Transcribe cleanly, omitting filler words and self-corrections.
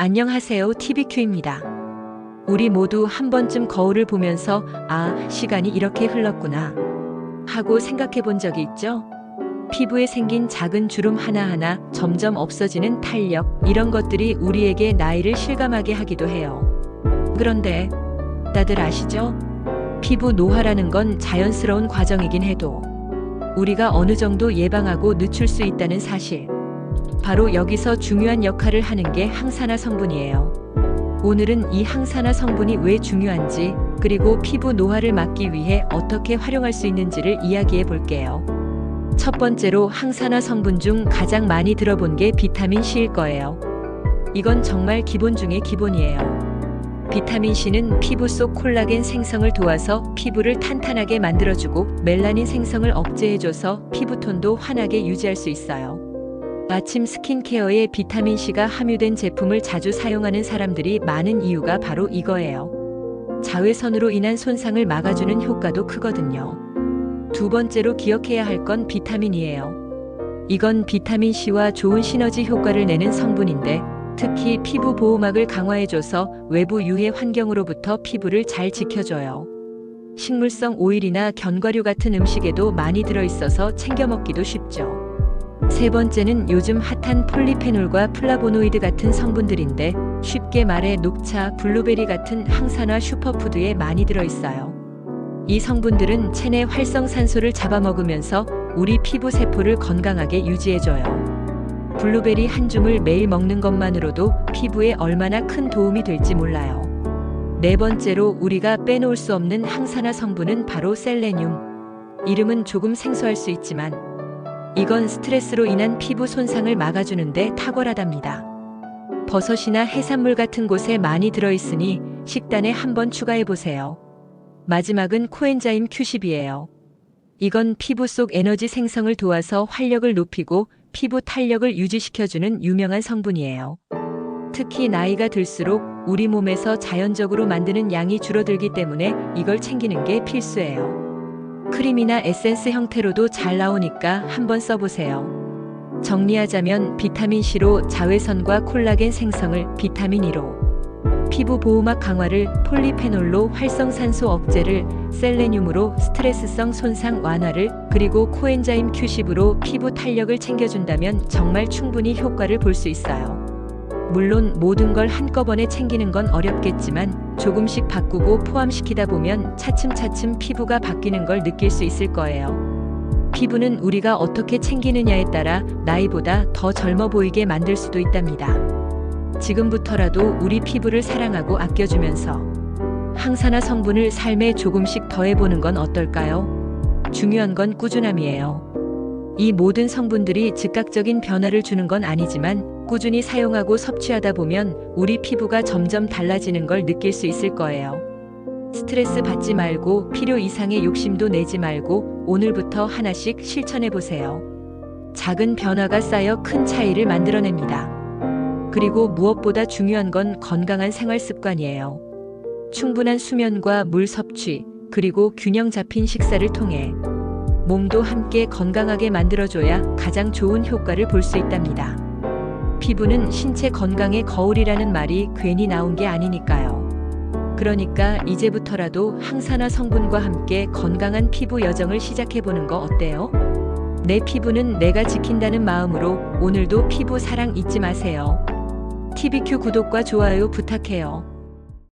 안녕하세요. TVQ입니다. 우리 모두 한 번쯤 거울을 보면서 시간이 이렇게 흘렀구나 하고 생각해 본 적이 있죠? 피부에 생긴 작은 주름 하나하나, 점점 없어지는 탄력, 이런 것들이 우리에게 나이를 실감하게 하기도 해요. 그런데 다들 아시죠? 피부 노화라는 건 자연스러운 과정이긴 해도 우리가 어느 정도 예방하고 늦출 수 있다는 사실. 바로 여기서 중요한 역할을 하는 게 항산화 성분이에요. 오늘은 이 항산화 성분이 왜 중요한지, 그리고 피부 노화를 막기 위해 어떻게 활용할 수 있는지를 이야기해 볼게요. 첫 번째로 항산화 성분 중 가장 많이 들어본 게 비타민 C일 거예요. 이건 정말 기본 중의 기본이에요. 비타민 C는 피부 속 콜라겐 생성을 도와서 피부를 탄탄하게 만들어주고 멜라닌 생성을 억제해줘서 피부톤도 환하게 유지할 수 있어요. 아침 스킨케어에 비타민 C가 함유된 제품을 자주 사용하는 사람들이 많은 이유가 바로 이거예요. 자외선으로 인한 손상을 막아주는 효과도 크거든요. 두 번째로 기억해야 할 건 비타민이에요. 이건 비타민 C와 좋은 시너지 효과를 내는 성분인데, 특히 피부 보호막을 강화해줘서 외부 유해 환경으로부터 피부를 잘 지켜줘요. 식물성 오일이나 견과류 같은 음식에도 많이 들어있어서 챙겨 먹기도 쉽죠. 세 번째는 요즘 핫한 폴리페놀과 플라보노이드 같은 성분들인데, 쉽게 말해 녹차, 블루베리 같은 항산화 슈퍼푸드에 많이 들어있어요. 이 성분들은 체내 활성산소를 잡아먹으면서 우리 피부 세포를 건강하게 유지해줘요. 블루베리 한 줌을 매일 먹는 것만으로도 피부에 얼마나 큰 도움이 될지 몰라요. 네 번째로 우리가 빼놓을 수 없는 항산화 성분은 바로 셀레늄. 이름은 조금 생소할 수 있지만 이건 스트레스로 인한 피부 손상을 막아주는데 탁월하답니다. 버섯이나 해산물 같은 곳에 많이 들어있으니 식단에 한번 추가해보세요. 마지막은 코엔자임 Q10이에요. 이건 피부 속 에너지 생성을 도와서 활력을 높이고 피부 탄력을 유지시켜주는 유명한 성분이에요. 특히 나이가 들수록 우리 몸에서 자연적으로 만드는 양이 줄어들기 때문에 이걸 챙기는 게 필수예요. 크림이나 에센스 형태로도 잘 나오니까 한번 써보세요. 정리하자면 비타민 C로 자외선과 콜라겐 생성을, 비타민 E로 피부 보호막 강화를, 폴리페놀로 활성산소 억제를, 셀레늄으로 스트레스성 손상 완화를, 그리고 코엔자임 Q10으로 피부 탄력을 챙겨준다면 정말 충분히 효과를 볼 수 있어요. 물론 모든 걸 한꺼번에 챙기는 건 어렵겠지만 조금씩 바꾸고 포함시키다 보면 차츰차츰 피부가 바뀌는 걸 느낄 수 있을 거예요. 피부는 우리가 어떻게 챙기느냐에 따라 나이보다 더 젊어 보이게 만들 수도 있답니다. 지금부터라도 우리 피부를 사랑하고 아껴주면서 항산화 성분을 삶에 조금씩 더해보는 건 어떨까요? 중요한 건 꾸준함이에요. 이 모든 성분들이 즉각적인 변화를 주는 건 아니지만 꾸준히 사용하고 섭취하다 보면 우리 피부가 점점 달라지는 걸 느낄 수 있을 거예요. 스트레스 받지 말고 필요 이상의 욕심도 내지 말고 오늘부터 하나씩 실천해보세요. 작은 변화가 쌓여 큰 차이를 만들어냅니다. 그리고 무엇보다 중요한 건 건강한 생활 습관이에요. 충분한 수면과 물 섭취, 그리고 균형 잡힌 식사를 통해 몸도 함께 건강하게 만들어줘야 가장 좋은 효과를 볼 수 있답니다. 피부는 신체 건강의 거울이라는 말이 괜히 나온 게 아니니까요. 그러니까 이제부터라도 항산화 성분과 함께 건강한 피부 여정을 시작해보는 거 어때요? 내 피부는 내가 지킨다는 마음으로 오늘도 피부 사랑 잊지 마세요. TVQ 구독과 좋아요 부탁해요.